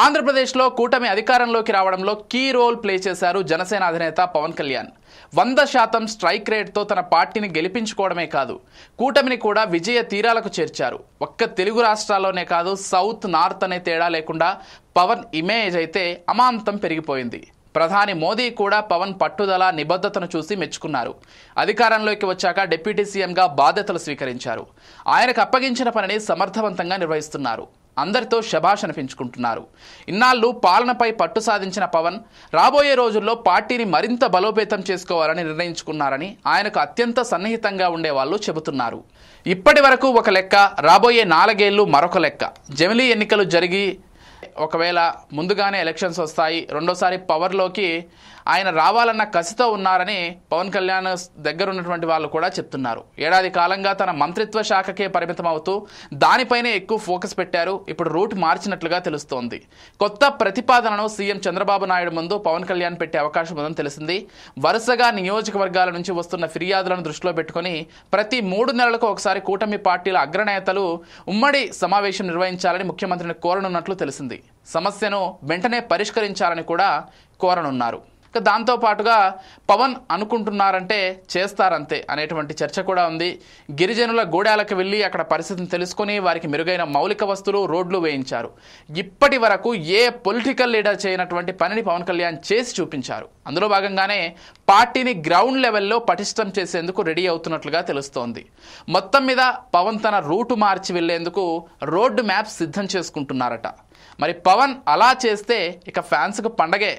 ఆంధ్రప్రదేశ్లో కూటమి అధికారంలోకి రావడంలో కీ రోల్ ప్లే చేశారు జనసేన అధినేత పవన్ కళ్యాణ్. 100% స్ట్రైక్ రేట్తో తన పార్టీని గెలిపించుకోవడమే కాదు, కూటమిని కూడా విజయ తీరాలకు చేర్చారు. ఒక్క తెలుగు రాష్ట్రాల్లోనే కాదు, సౌత్ నార్త్ అనే తేడా లేకుండా పవన్ ఇమేజ్ అయితే అమాంతం పెరిగిపోయింది. ప్రధాని మోదీ కూడా పవన్ పట్టుదల నిబద్ధతను చూసి మెచ్చుకున్నారు. అధికారంలోకి వచ్చాక డిప్యూటీ సీఎంగా బాధ్యతలు స్వీకరించారు. ఆయనకు అప్పగించిన పనిని సమర్థవంతంగా నిర్వహిస్తున్నారు. అందరితో శభాష్ అనిపించుకుంటున్నారు. ఇన్నాళ్ళు పాలనపై పట్టు సాధించిన పవన్ రాబోయే రోజుల్లో పార్టీని మరింత బలోపేతం చేసుకోవాలని నిర్ణయించుకున్నారని ఆయనకు అత్యంత సన్నిహితంగా ఉండేవాళ్ళు చెబుతున్నారు. ఇప్పటి వరకు ఒక లెక్క, రాబోయే 4 ఏళ్లు మరొక లెక్క. జమిలీ ఎన్నికలు జరిగి ఒకవేళ ముందుగానే ఎలక్షన్స్ వస్తాయి, రెండోసారి పవర్లోకి ఆయన రావాలన్న కసితో ఉన్నారని పవన్ కళ్యాణ్ దగ్గర ఉన్నటువంటి వాళ్ళు కూడా చెప్తున్నారు. ఏడాది కాలంగా తన మంత్రిత్వ శాఖకే పరిమితం అవుతూ దానిపైనే ఎక్కువ ఫోకస్ పెట్టారు. ఇప్పుడు రూట్ మార్చినట్లుగా తెలుస్తోంది. కొత్త ప్రతిపాదనను సీఎం చంద్రబాబు నాయుడు ముందు పవన్ కళ్యాణ్ పెట్టే అవకాశం ఉందని తెలిసింది. వరుసగా నియోజకవర్గాల నుంచి వస్తున్న ఫిర్యాదులను దృష్టిలో పెట్టుకుని ప్రతి 3 నెలలకు ఒకసారి కూటమి పార్టీల అగ్రనేతలు ఉమ్మడి సమావేశం నిర్వహించాలని ముఖ్యమంత్రిని కోరనున్నట్లు తెలిసింది. సమస్యను వెంటనే పరిష్కరించాలని కూడా కోరనున్నారు. దాంతో పాటుగా పవన్ అనుకుంటున్నారంటే చేస్తారంతే అనేటువంటి చర్చ కూడా ఉంది. గిరిజనుల గూడాలకు వెళ్ళి అక్కడ పరిస్థితిని తెలుసుకొని వారికి మెరుగైన మౌలిక వస్తువులు, రోడ్లు వేయించారు. ఇప్పటి వరకు ఏ పొలిటికల్ లీడర్ చేయనటువంటి పనిని పవన్ కళ్యాణ్ చేసి చూపించారు. అందులో భాగంగానే పార్టీని గ్రౌండ్ లెవెల్లో పటిష్టం చేసేందుకు రెడీ అవుతున్నట్లుగా తెలుస్తోంది. మొత్తం మీద పవన్ తన రూటు మార్చి వెళ్లేందుకు రోడ్డు మ్యాప్ సిద్ధం చేసుకుంటున్నారట. మరి పవన్ అలా చేస్తే ఇక ఫ్యాన్స్కు పండగే.